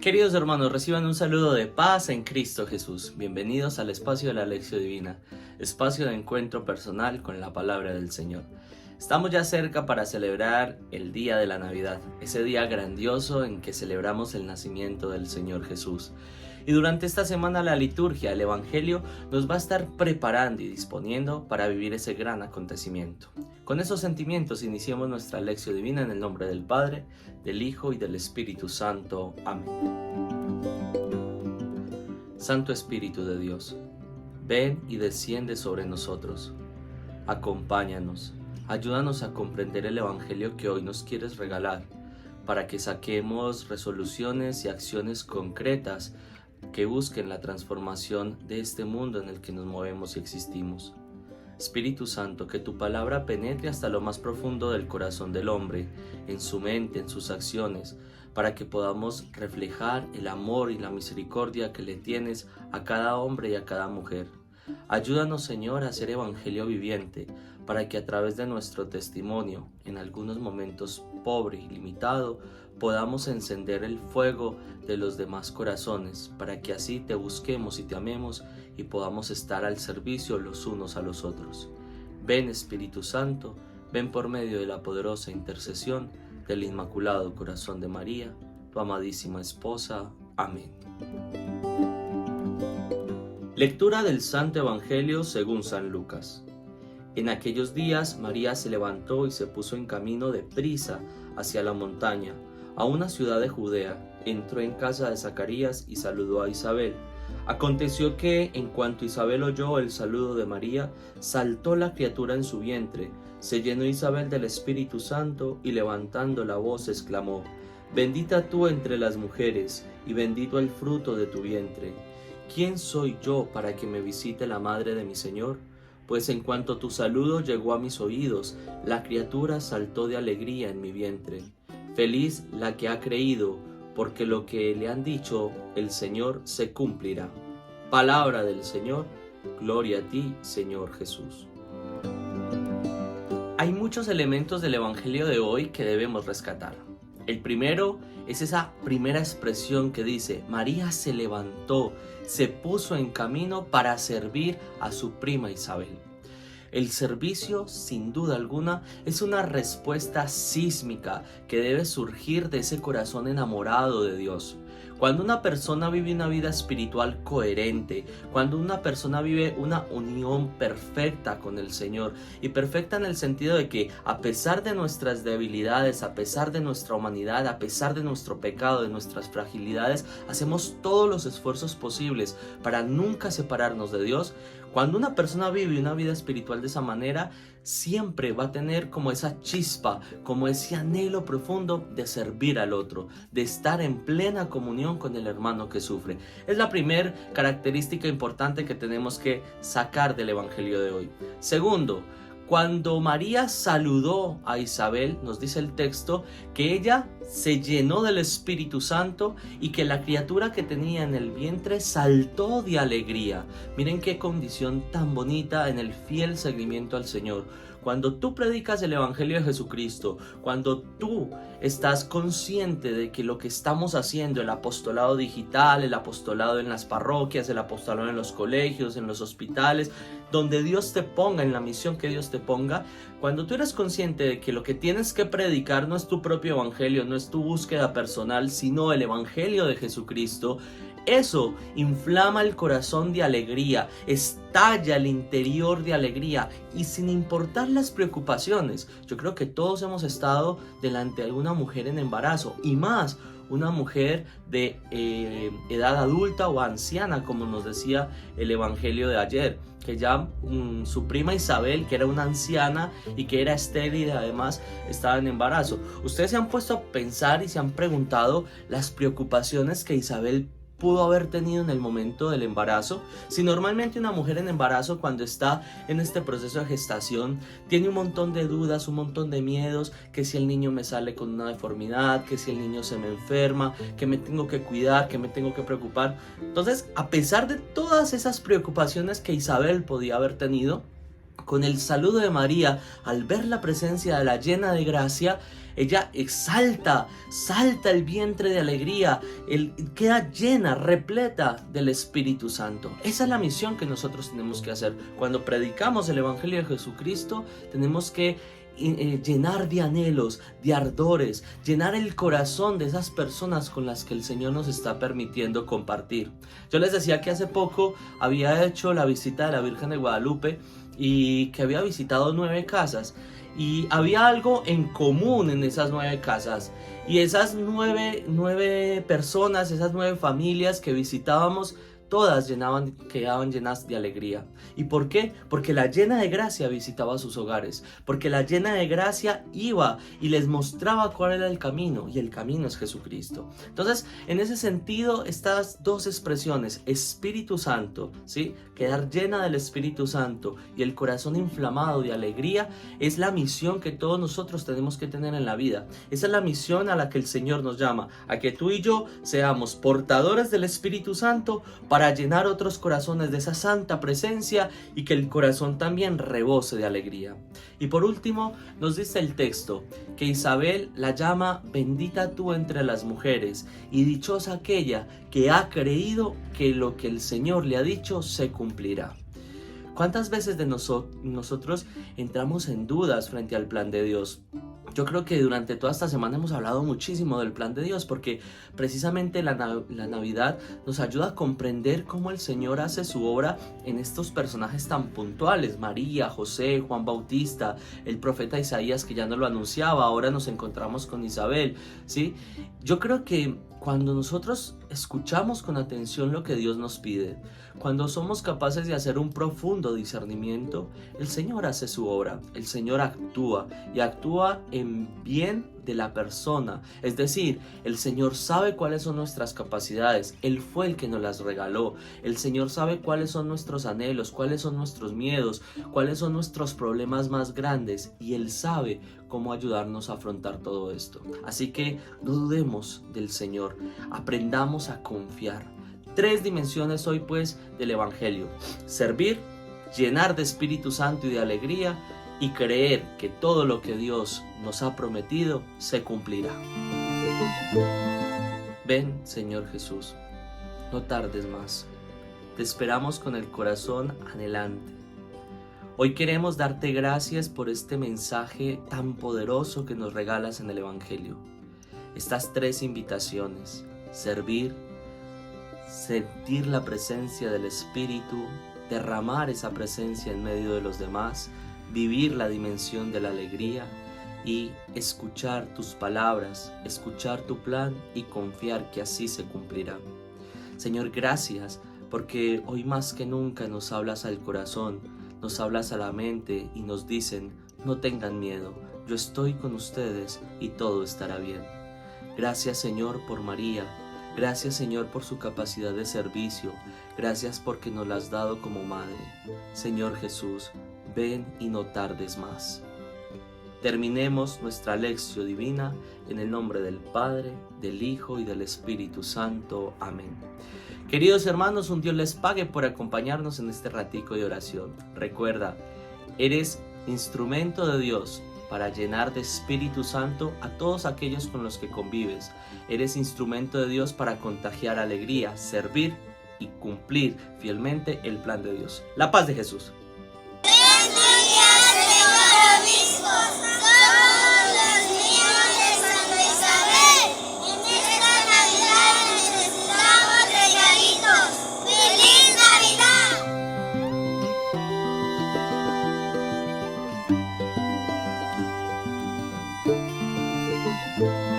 Queridos hermanos, reciban un saludo de paz en Cristo Jesús. Bienvenidos al espacio de la Lección Divina, espacio de encuentro personal con la palabra del Señor. Estamos ya cerca para celebrar el día de la Navidad, ese día grandioso en que celebramos el nacimiento del Señor Jesús. Y durante esta semana la liturgia, el Evangelio, nos va a estar preparando y disponiendo para vivir ese gran acontecimiento. Con esos sentimientos iniciemos nuestra Lección Divina en el nombre del Padre, del Hijo y del Espíritu Santo. Amén. Santo Espíritu de Dios, ven y desciende sobre nosotros. Acompáñanos, ayúdanos a comprender el Evangelio que hoy nos quieres regalar, para que saquemos resoluciones y acciones concretas que busquen la transformación de este mundo en el que nos movemos y existimos. Espíritu Santo, que tu palabra penetre hasta lo más profundo del corazón del hombre, en su mente, en sus acciones, para que podamos reflejar el amor y la misericordia que le tienes a cada hombre y a cada mujer. Ayúdanos, Señor, a ser evangelio viviente, para que a través de nuestro testimonio, en algunos momentos pobre y limitado, podamos encender el fuego de los demás corazones, para que así te busquemos y te amemos y podamos estar al servicio los unos a los otros. Ven, Espíritu Santo, ven por medio de la poderosa intercesión del Inmaculado Corazón de María, tu amadísima esposa. Amén. Lectura del Santo Evangelio según San Lucas. En aquellos días María se levantó y se puso en camino de prisa hacia la montaña, a una ciudad de Judea. Entró en casa de Zacarías y saludó a Isabel. Aconteció que, en cuanto Isabel oyó el saludo de María, saltó la criatura en su vientre. Se llenó Isabel del Espíritu Santo y levantando la voz exclamó: Bendita tú entre las mujeres, y bendito el fruto de tu vientre. ¿Quién soy yo para que me visite la madre de mi Señor? Pues en cuanto tu saludo llegó a mis oídos, la criatura saltó de alegría en mi vientre. Feliz la que ha creído, porque lo que le han dicho el Señor se cumplirá. Palabra del Señor, gloria a ti, Señor Jesús. Hay muchos elementos del Evangelio de hoy que debemos rescatar. El primero es esa primera expresión que dice: María se levantó, se puso en camino para servir a su prima Isabel. El servicio, sin duda alguna, es una respuesta sísmica que debe surgir de ese corazón enamorado de Dios. Cuando una persona vive una vida espiritual coherente, cuando una persona vive una unión perfecta con el Señor, y perfecta en el sentido de que a pesar de nuestras debilidades, a pesar de nuestra humanidad, a pesar de nuestro pecado, de nuestras fragilidades, hacemos todos los esfuerzos posibles para nunca separarnos de Dios. Cuando una persona vive una vida espiritual de esa manera, siempre va a tener como esa chispa, como ese anhelo profundo de servir al otro, de estar en plena comunión con el hermano que sufre. Es la primera característica importante que tenemos que sacar del Evangelio de hoy. Segundo, cuando María saludó a Isabel, nos dice el texto que ella se llenó del Espíritu Santo y que la criatura que tenía en el vientre saltó de alegría. Miren qué condición tan bonita en el fiel seguimiento al Señor. Cuando tú predicas el Evangelio de Jesucristo, cuando tú estás consciente de que lo que estamos haciendo, el apostolado digital, el apostolado en las parroquias, el apostolado en los colegios, en los hospitales, donde Dios te ponga, en la misión que Dios te ponga, cuando tú eres consciente de que lo que tienes que predicar no es tu propio evangelio, no es tu búsqueda personal, sino el Evangelio de Jesucristo, eso inflama el corazón de alegría, estalla el interior de alegría, y sin importar las preocupaciones. Yo creo que todos hemos estado delante de alguna mujer en embarazo, y más una mujer de edad adulta o anciana, como nos decía el Evangelio de ayer, que ya su prima Isabel, que era una anciana y que era estéril y además estaba en embarazo. Ustedes se han puesto a pensar y se han preguntado las preocupaciones que Isabel pudo haber tenido en el momento del embarazo. Si normalmente una mujer en embarazo, cuando está en este proceso de gestación, tiene un montón de dudas, un montón de miedos, que si el niño me sale con una deformidad, que si el niño se me enferma, que me tengo que cuidar, que me tengo que preocupar. Entonces, a pesar de todas esas preocupaciones que Isabel podía haber tenido, con el saludo de María, al ver la presencia de la llena de gracia, ella exalta, salta el vientre de alegría, queda llena, repleta del Espíritu Santo. Esa es la misión que nosotros tenemos que hacer. Cuando predicamos el Evangelio de Jesucristo, tenemos que llenar de anhelos, de ardores, llenar el corazón de esas personas con las que el Señor nos está permitiendo compartir. Yo les decía que hace poco había hecho la visita de la Virgen de Guadalupe y que había visitado 9 casas. Y había algo en común en esas 9 casas. Y esas nueve personas, esas 9 familias que visitábamos, todas quedaban llenas de alegría. ¿Y por qué? Porque la llena de gracia visitaba sus hogares. Porque la llena de gracia iba y les mostraba cuál era el camino. Y el camino es Jesucristo. Entonces, en ese sentido, estas dos expresiones, Espíritu Santo, ¿sí? Quedar llena del Espíritu Santo y el corazón inflamado de alegría, es la misión que todos nosotros tenemos que tener en la vida. Esa es la misión a la que el Señor nos llama. A que tú y yo seamos portadores del Espíritu Santo para llenar otros corazones de esa santa presencia y que el corazón también rebose de alegría. Y por último, nos dice el texto que Isabel la llama bendita tú entre las mujeres y dichosa aquella que ha creído que lo que el Señor le ha dicho se cumplirá. ¿Cuántas veces de nosotros entramos en dudas frente al plan de Dios? Yo creo que durante toda esta semana hemos hablado muchísimo del plan de Dios, porque precisamente la Navidad nos ayuda a comprender cómo el Señor hace su obra en estos personajes tan puntuales: María, José, Juan Bautista, el profeta Isaías, que ya nos lo anunciaba. Ahora nos encontramos con Isabel, ¿sí? Yo creo que cuando nosotros escuchamos con atención lo que Dios nos pide, cuando somos capaces de hacer un profundo discernimiento, el Señor hace su obra, el Señor actúa y actúa en bien de la persona. Es decir, el Señor sabe cuáles son nuestras capacidades, Él fue el que nos las regaló. El Señor sabe cuáles son nuestros anhelos, cuáles son nuestros miedos, cuáles son nuestros problemas más grandes, y Él sabe cómo ayudarnos a afrontar todo esto. Así que no dudemos del Señor, aprendamos a confiar. 3 dimensiones hoy pues del Evangelio: servir, llenar de Espíritu Santo y de alegría, y creer que todo lo que Dios nos ha prometido se cumplirá. Ven, Señor Jesús, no tardes más. Te esperamos con el corazón anhelante. Hoy queremos darte gracias por este mensaje tan poderoso que nos regalas en el Evangelio. Estas 3 invitaciones: servir, sentir la presencia del Espíritu, derramar esa presencia en medio de los demás, vivir la dimensión de la alegría y escuchar tus palabras, escuchar tu plan y confiar que así se cumplirá. Señor, gracias porque hoy más que nunca nos hablas al corazón, nos hablas a la mente y nos dicen: no tengan miedo, yo estoy con ustedes y todo estará bien. Gracias, Señor, por María. Gracias, Señor, por su capacidad de servicio. Gracias porque nos la has dado como madre. Señor Jesús, ven y no tardes más. Terminemos nuestra lección divina en el nombre del Padre, del Hijo y del Espíritu Santo. Amén. Queridos hermanos, un Dios les pague por acompañarnos en este ratico de oración. Recuerda, eres instrumento de Dios para llenar de Espíritu Santo a todos aquellos con los que convives. Eres instrumento de Dios para contagiar alegría, servir y cumplir fielmente el plan de Dios. La paz de Jesús. Navidad.